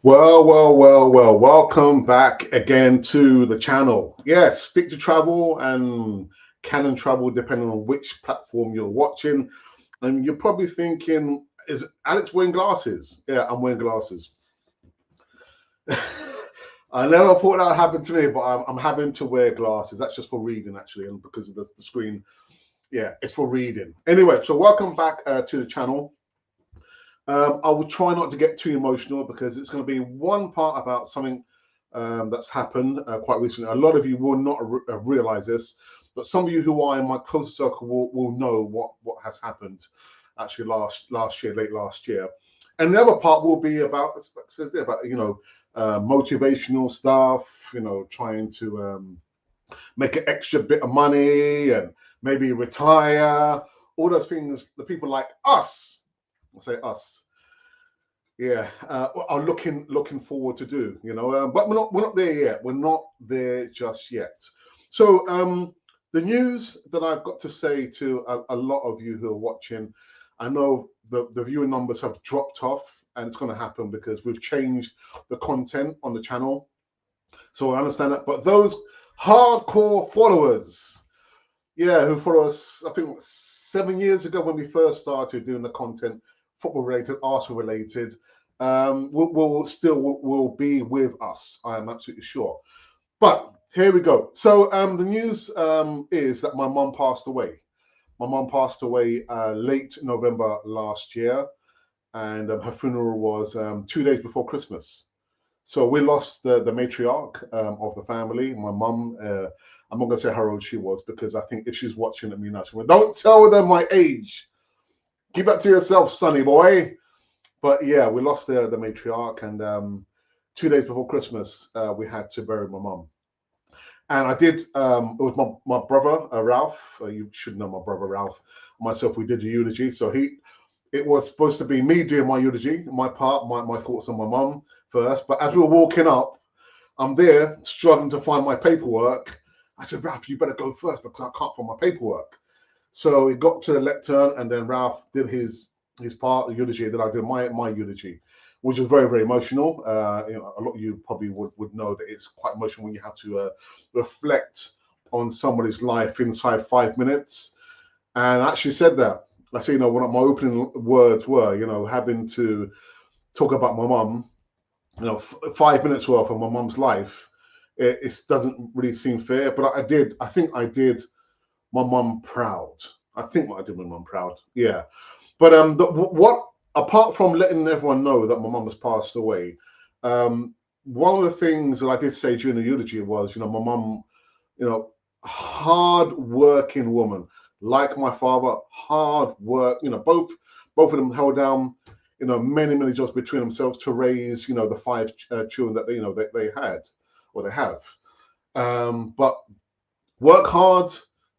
Well. Welcome back again to the channel. Yes, stick to travel and canon travel, depending on which platform you're watching. And you're probably thinking, is Alex wearing glasses? Yeah, I'm wearing glasses. I never thought that would happen to me, but I'm having to wear glasses. That's just for reading, actually, and because of the screen. Yeah, it's for reading. Anyway, so welcome back to the channel. I will try not to get too emotional because it's going to be one part about something that's happened quite recently. A lot of you will not realize this, but some of you who are in my close circle will know what has happened actually last year, late last year. And the other part will be about motivational stuff, trying to make an extra bit of money and maybe retire, all those things the people like us, I'll say us, yeah, are looking forward to do, but we're not there yet. We're not there just yet. So the news that I've got to say to a lot of you who are watching, I know the viewer numbers have dropped off, and it's going to happen because we've changed the content on the channel. So I understand that, but those hardcore followers, yeah, who follow us, I think 7 years ago when we first started doing the content, football related, Arsenal related, will be with us. I am absolutely sure. But here we go. So the news is that my mum passed away. My mum passed away late November last year, and her funeral was 2 days before Christmas. So we lost the matriarch of the family, my mum. I'm not going to say how old she was because I think if she's watching at me now, she will, don't tell them my age. Keep that to yourself, sonny boy. But yeah, we lost the matriarch, and 2 days before Christmas, we had to bury my mum. And I did. It was my brother Ralph. You should know my brother Ralph. Myself, we did the eulogy. So it was supposed to be me doing my eulogy, my part, my thoughts on my mum first. But as we were walking up, I'm there struggling to find my paperwork. I said, Ralph, you better go first because I can't find my paperwork. So we got to the lectern, and then Ralph did his part, the eulogy. Then I did my eulogy, which was very, very emotional. A lot of you probably would know that it's quite emotional when you have to reflect on somebody's life inside 5 minutes. And I actually said that. I said, one of my opening words were, having to talk about my mum, 5 minutes worth of my mum's life. It doesn't really seem fair, but I think I did my mum proud. I think I did my mum proud. Yeah. But what apart from letting everyone know that my mum has passed away, one of the things that I did say during the eulogy was, my mum, hard working woman, like my father, hard work. Both of them held down, many jobs between themselves to raise, the five children that they had or they have. But work hard,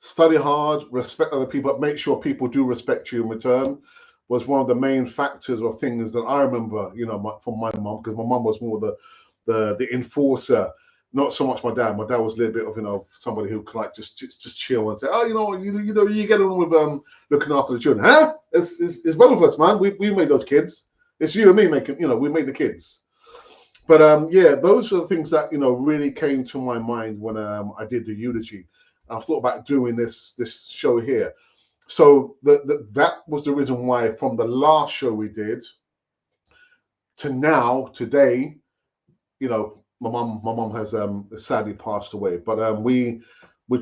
study hard, respect other people, but make sure people do respect you in return was one of the main factors or things that I remember, from my mum, because my mum was more the enforcer, not so much my dad. My dad was a little bit of, somebody who could like just chill and say, oh, you get on with looking after the children, huh? It's both of us, man. We made those kids. It's you and me making, we made the kids. But yeah, those are the things that really came to my mind when I did the eulogy. I thought about doing this show here. So that was the reason why from the last show we did to now, today, my mum has sadly passed away. But we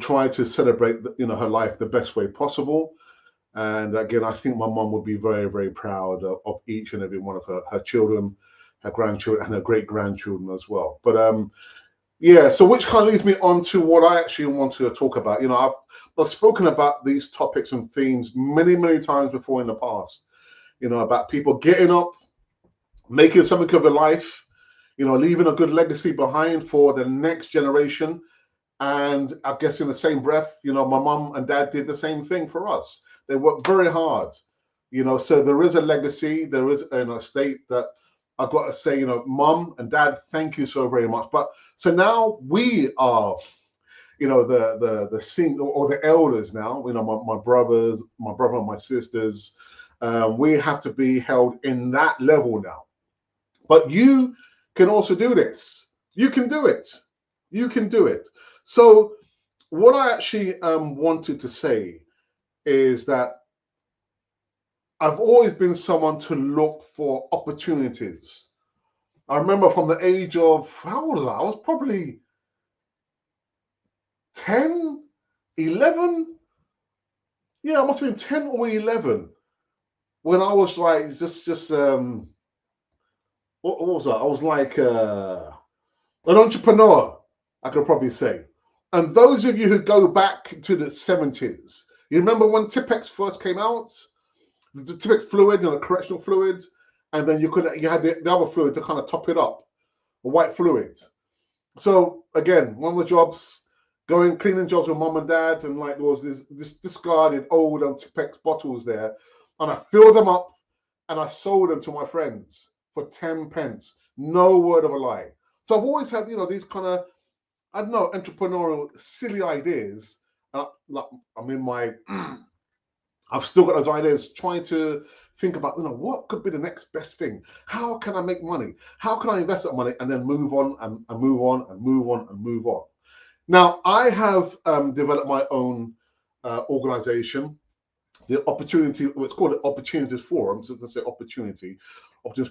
try to celebrate her life the best way possible. And again, I think my mum would be very, very proud of each and every one of her children, her grandchildren, and her great grandchildren as well. But yeah, so which kind of leads me on to what I actually want to talk about. I've spoken about these topics and themes many times before in the past. About people getting up, making something of their life, leaving a good legacy behind for the next generation. And I guess in the same breath, my mum and dad did the same thing for us. They worked very hard, so there is a legacy, there is an estate that I've got to say, mum and dad, thank you so very much. But so now we are, the senior or the elders now, my brothers, my brother and my sisters, we have to be held in that level now. But you can also do this. You can do it. You can do it. So what I actually wanted to say is that I've always been someone to look for opportunities. I remember from the age of, how old was I? I was probably 10, 11. Yeah, I must have been 10 or 11 when I was like, what was that? I was like an entrepreneur, I could probably say. And those of you who go back to the 70s, you remember when Tipp-Ex first came out? The Tipp-Ex fluid, you know, correctional fluid, and then you had the other fluid to kind of top it up, a white fluid. So again, one of the jobs, going cleaning jobs with mom and dad, and like there was this discarded old Tipp-Ex bottles there, and I filled them up and I sold them to my friends for 10 pence. No word of a lie. So I've always had, you know, these kind of, I don't know, entrepreneurial, silly ideas. Like I'm in my, I've still got those ideas, trying to think about, you know, what could be the next best thing? How can I make money? How can I invest that money and then move on and move on and move on and move on? Now, I have developed my own organization, the Opportunity, it's called the Opportunities Forum, so let's say Opportunities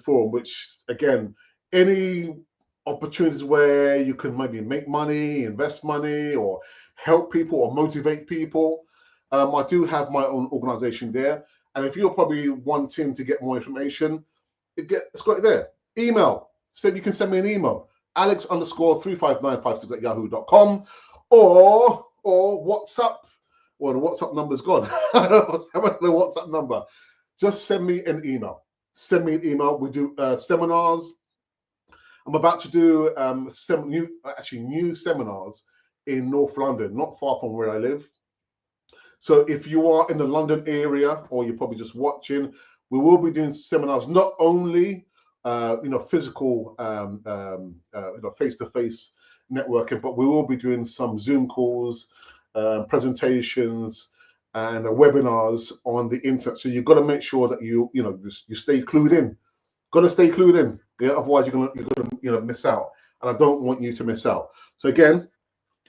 Forum, which again, any opportunities where you can maybe make money, invest money, or help people or motivate people. I do have my own organization there. And if you're probably wanting to get more information, it's got it there. Email. So you can send me an email, alex_35956@yahoo.com, or WhatsApp. Well, the WhatsApp number's gone. I don't have the WhatsApp number. Just send me an email. Send me an email. We do seminars. I'm about to do new seminars in North London, not far from where I live. So if you are in the London area, or you're probably just watching, we will be doing seminars, not only physical, face-to-face networking, but we will be doing some Zoom calls, presentations, and webinars on the internet. So you've got to make sure that you stay clued in. Got to stay clued in. Yeah, otherwise you're gonna miss out, and I don't want you to miss out. So again,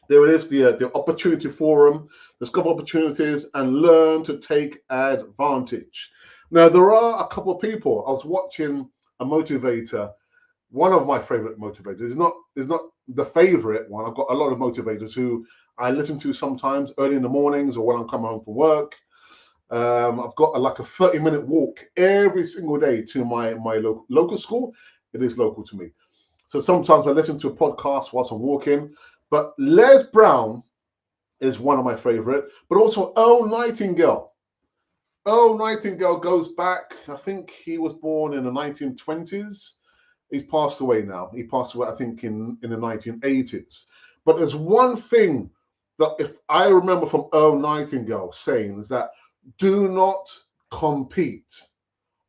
there it is, the Opportunity Forum. Discover opportunities and learn to take advantage. Now, there are a couple of people. I was watching a motivator, one of my favorite motivators. Is not the favorite one. I've got a lot of motivators who I listen to sometimes early in the mornings or when I'm coming home from work. I've got like a 30-minute walk every single day to my local school. It is local to me. So sometimes I listen to a podcast whilst I'm walking. But Les Brown is one of my favorite, but also Earl Nightingale. Earl Nightingale goes back, I think he was born in the 1920s. He's passed away now. He passed away, I think, in the 1980s. But there's one thing that if I remember from Earl Nightingale saying is that do not compete.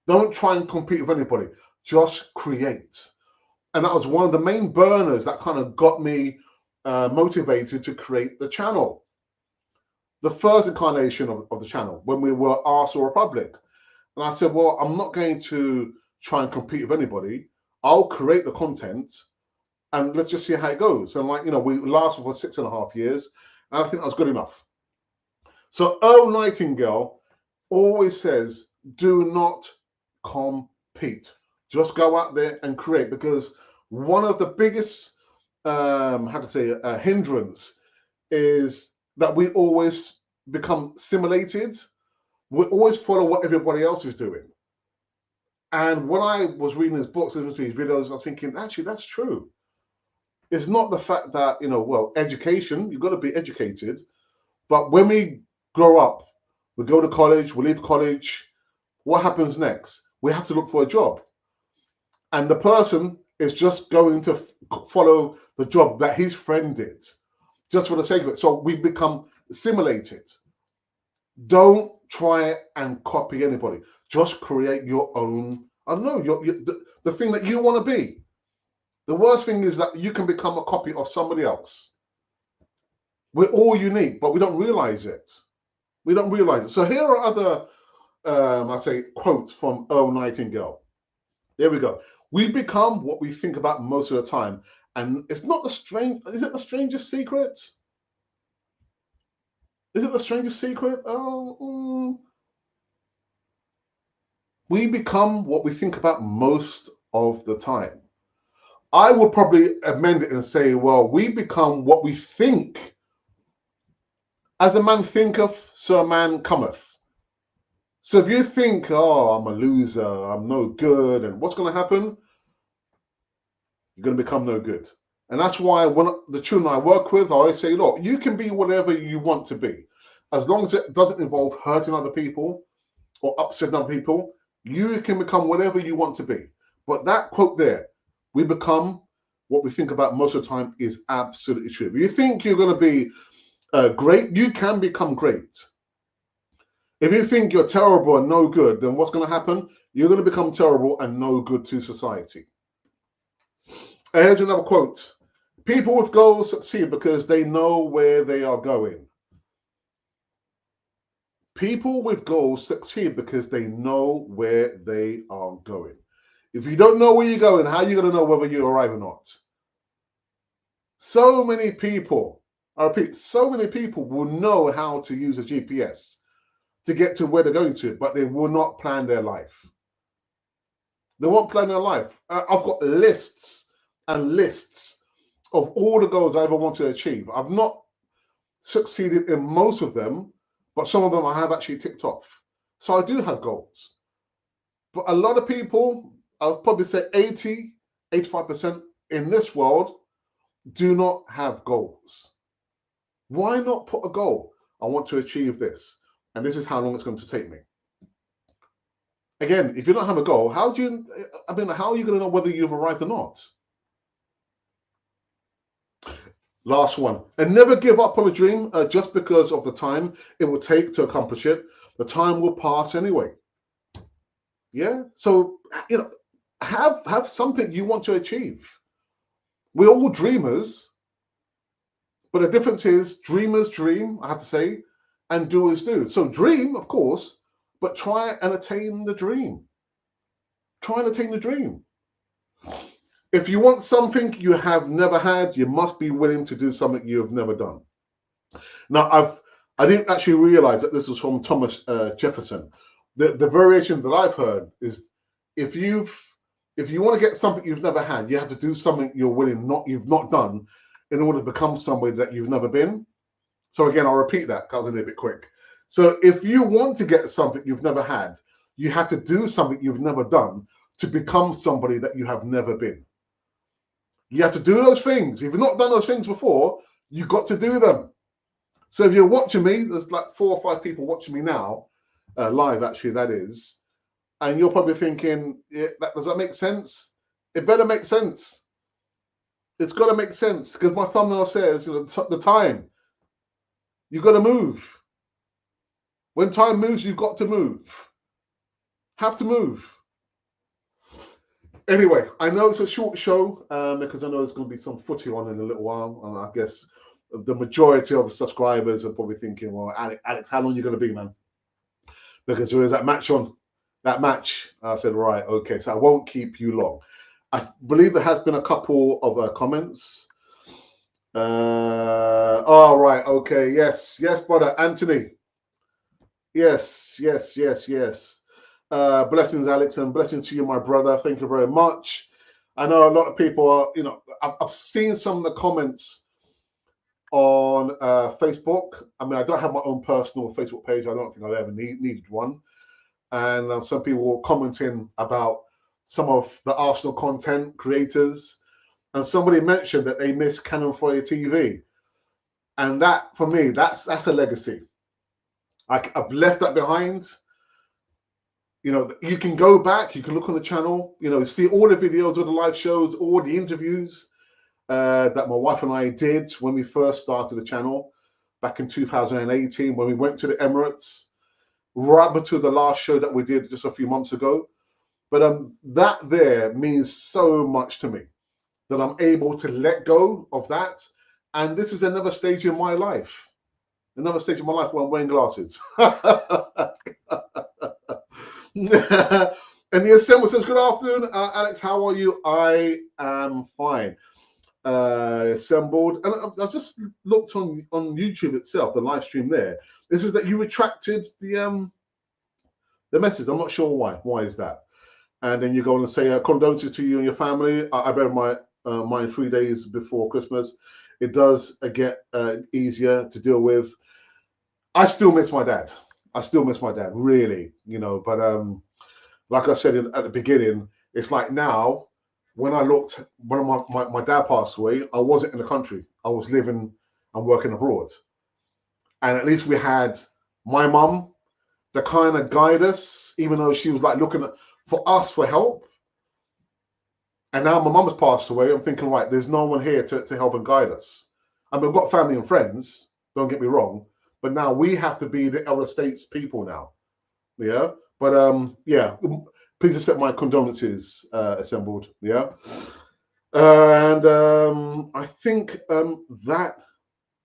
Don't try and compete with anybody. Just create. And that was one of the main burners that kind of got me motivated to create the channel. The first incarnation of the channel, when we were Arsenal Republic. And I said, well, I'm not going to try and compete with anybody. I'll create the content and let's just see how it goes. And we lasted for 6.5 years. And I think that's good enough. So Earl Nightingale always says, do not compete. Just go out there and create, because one of the biggest hindrance is that we always become simulated. We always follow what everybody else is doing. And when I was reading his books, listening to his videos, I was thinking, actually, that's true. It's not the fact that, education, you've got to be educated. But when we grow up, we go to college, we leave college, what happens next? We have to look for a job. And the person is just going to follow the job that his friend did, just for the sake of it. So we become simulated. Don't try and copy anybody. Just create your own, I don't know, the thing that you want to be. The worst thing is that you can become a copy of somebody else. We're all unique, but we don't realize it. We don't realize it. So here are other, quotes from Earl Nightingale. There we go. We become what we think about most of the time. And it's not the strange, is it the strangest secret? Is it the strangest secret? We become what we think about most of the time. I would probably amend it and say, well, we become what we think. As a man thinketh, so a man cometh. So if you think, oh, I'm a loser, I'm no good, and what's going to happen? You're going to become no good. And that's why when the children I work with, I always say, look, you can be whatever you want to be. As long as it doesn't involve hurting other people or upsetting other people, you can become whatever you want to be. But that quote there, we become what we think about most of the time, is absolutely true. If you think you're going to be great, you can become great. If you think you're terrible and no good, then what's going to happen? You're going to become terrible and no good to society. Here's another quote. People with goals succeed because they know where they are going. People with goals succeed because they know where they are going. If you don't know where you're going, how are you going to know whether you arrive or not? So many people, I repeat, so many people will know how to use a GPS to get to where they're going to, but they will not plan their life. They won't plan their life. I've got lists and lists of all the goals I ever want to achieve. I've not succeeded in most of them, but some of them I have actually ticked off. So I do have goals. But a lot of people, I'll probably say 80, 85% in this world do not have goals. Why not put a goal? I want to achieve this, and this is how long it's going to take me. Again, if you don't have a goal, how are you going to know whether you've arrived or not? Last one. And never give up on a dream just because of the time it will take to accomplish it. The time will pass anyway. Yeah. So, have something you want to achieve. We're all dreamers, but the difference is dreamers dream, I have to say, and doers do. So dream, of course, but try and attain the dream. Try and attain the dream. If you want something you have never had, you must be willing to do something you have never done. Now, I didn't actually realize that this was from Thomas Jefferson. The variation that I've heard is if you want to get something you've never had, you have to do something you've not done in order to become somebody that you've never been. So again, I'll repeat that because I was a little bit quick. So if you want to get something you've never had, you have to do something you've never done to become somebody that you have never been. You have to do those things. If you've not done those things before, you've got to do them. So if you're watching me, there's like 4 or 5 people watching me now, live actually, that is, and you're probably thinking, does that make sense? It better make sense. It's got to make sense because my thumbnail says, the time. You've got to move. When time moves, you've got to move. Have to move. Anyway, I know it's a short show because I know there's going to be some footy on in a little while, and I guess the majority of the subscribers are probably thinking, well, Alex, how long are you going to be, man? Because there is that match on. That match, I said, right, okay, so I won't keep you long. I believe there has been a couple of comments. Oh, right, okay, yes, brother Anthony. Yes. Blessings, Alex, and blessings to you, my brother. Thank you very much. I know a lot of people are, I've seen some of the comments on Facebook. I mean, I don't have my own personal Facebook page. I don't think I ever needed one. And some people were commenting about some of the Arsenal content creators. And somebody mentioned that they miss Cannon Fodder TV. And that, for me, that's a legacy. I've left that behind. You can go back, you can look on the channel, see all the videos of the live shows, all the interviews that my wife and I did when we first started the channel back in 2018, when we went to the Emirates, right up to the last show that we did just a few months ago. But that there means so much to me that I'm able to let go of that. And this is another stage in my life. Another stage in my life where I'm wearing glasses. And the assemble says, good afternoon, Alex, how are you? I am fine. Assembled, and I've just looked on YouTube itself, the live stream there. This is that you retracted the message. I'm not sure why. Why is that? And then you go on and say condolences to you and your family. I buried my mine 3 days before Christmas. It does get easier to deal with. I still miss my dad. I still miss my dad, really, you know. But like I said at the beginning, it's like now, when I looked, when my dad passed away, I wasn't in the country. I was living and working abroad. And at least we had my mum to kind of guide us, even though she was like looking for us for help. And now my mum has passed away. I'm thinking, right, there's no one here to help and guide us. I mean, we've got family and friends, don't get me wrong, but now we have to be the elder states people now. Yeah. But yeah, please accept my condolences, assembled. Yeah. And I think that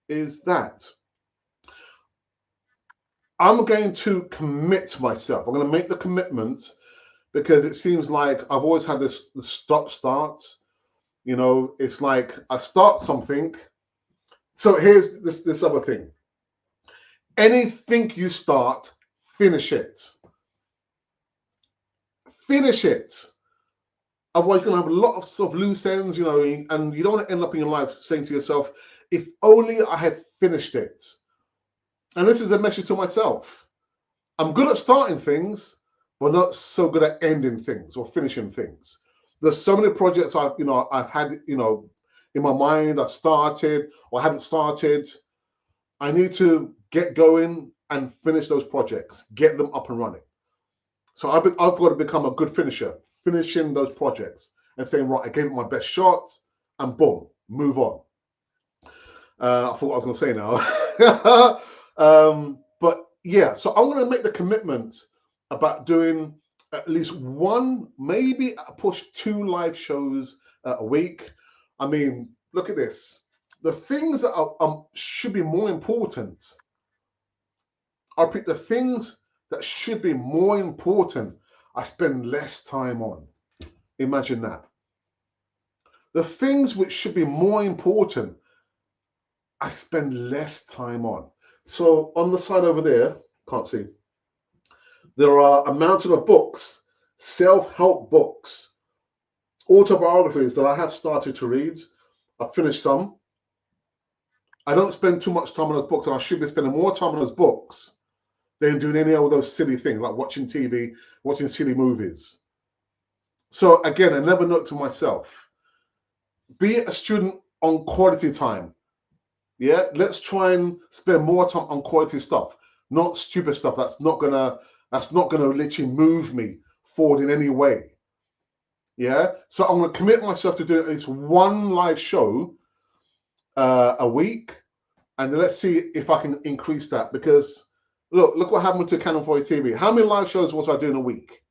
is that. I'm going to commit myself. I'm going to make the commitment, because it seems like I've always had this stop-start. You know, it's like I start something. So here's this other thing. Anything you start, finish it. Finish it. Otherwise, you're going to have a lot of sort of loose ends, you know, and you don't want to end up in your life saying to yourself, if only I had finished it. And this is a message to myself. I'm good at starting things, but not so good at ending things or finishing things. There's so many projects I've had, you know, in my mind. I started or haven't started. I need to get going and finish those projects, get them up and running. So I've got to become a good finisher, finishing those projects and saying, right, I gave it my best shot, and boom, move on. I forgot what I was going to say now. But yeah, so I'm going to make the commitment about doing at least one, maybe a push 2 live shows a week. I mean, look at this. The things that should be more important, I pick the things that should be more important, I spend less time on. Imagine that. The things which should be more important, I spend less time on. So on the side over there, can't see, there are a mountain of books, self-help books, autobiographies that I have started to read. I've finished some. I don't spend too much time on those books, and I should be spending more time on those books than doing any of those silly things like watching TV, watching silly movies. So again, I never note to myself, be a student on quality time. Yeah, let's try and spend more time on quality stuff, not stupid stuff that's not gonna literally move me forward in any way. Yeah, so I'm gonna commit myself to do at least 1 live show a week, and then let's see if I can increase that. Because look what happened to Canon 4A TV. How many live shows was I doing a week?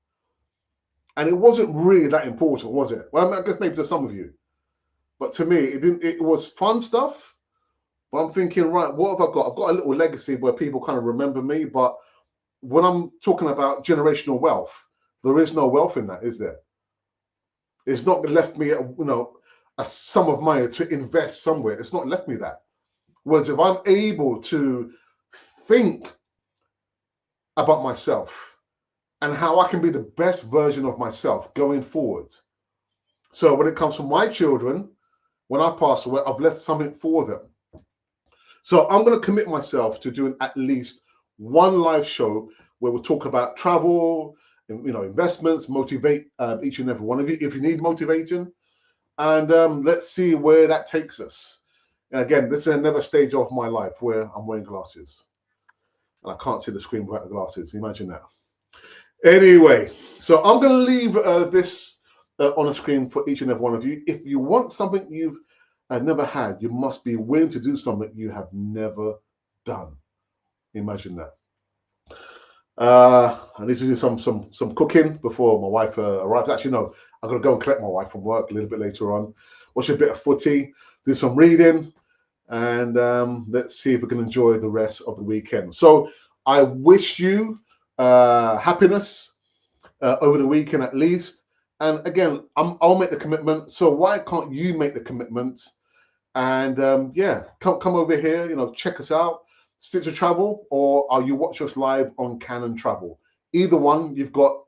And it wasn't really that important, was it? Well, I guess maybe to some of you, but to me, it didn't. It was fun stuff. But I'm thinking, right, what have I got? I've got a little legacy where people kind of remember me. But when I'm talking about generational wealth, there is no wealth in that, is there? It's not left me, a sum of money to invest somewhere. It's not left me that. Whereas if I'm able to think about myself and how I can be the best version of myself going forward. So when it comes to my children, when I pass away, I've left something for them. So I'm going to commit myself to doing at least 1 live show where we'll talk about travel, investments, motivate each and every one of you if you need motivating, and let's see where that takes us. And again, this is another stage of my life where I'm wearing glasses and I can't see the screen without the glasses. Imagine that. Anyway, so I'm going to leave this on a screen for each and every one of you. If you want something you've never had, you must be willing to do something you have never done. Imagine that. I need to do some cooking before my wife arrives. Actually, no, I'm going to go and collect my wife from work a little bit later on. Watch a bit of footy, do some reading, and let's see if we can enjoy the rest of the weekend. So I wish you happiness, over the weekend at least. And again, I'll make the commitment. So why can't you make the commitment? And yeah, come over here. Check us out. Stick to Travel, or you watch us live on Canon Travel. Either one, you've got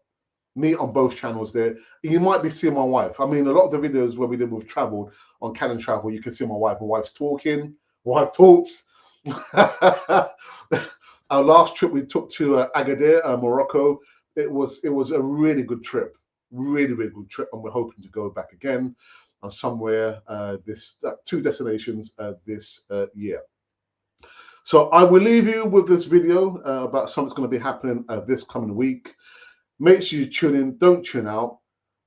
me on both channels there. You might be seeing my wife. I mean, a lot of the videos where we did with travel on Canon Travel, you can see my wife. My wife's talking. My wife talks. Our last trip we took to Agadir, Morocco. It was a really good trip, really good trip, and we're hoping to go back again somewhere this 2 destinations this year. So I will leave you with this video about something that's going to be happening this coming week. Make sure you tune in, don't tune out.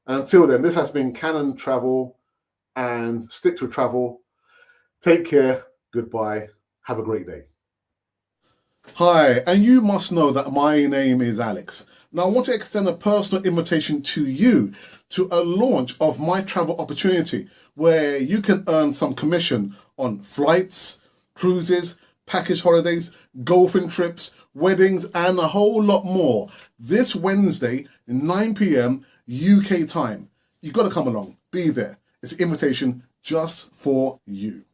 And until then, this has been Canon Travel and Stick to Travel. Take care. Goodbye. Have a great day. Hi, and you must know that my name is Alex. Now, I want to extend a personal invitation to you to a launch of my travel opportunity where you can earn some commission on flights, cruises, package holidays, golfing trips, weddings, and a whole lot more. This Wednesday, 9 p.m. UK time. You've got to come along. Be there. It's an invitation just for you.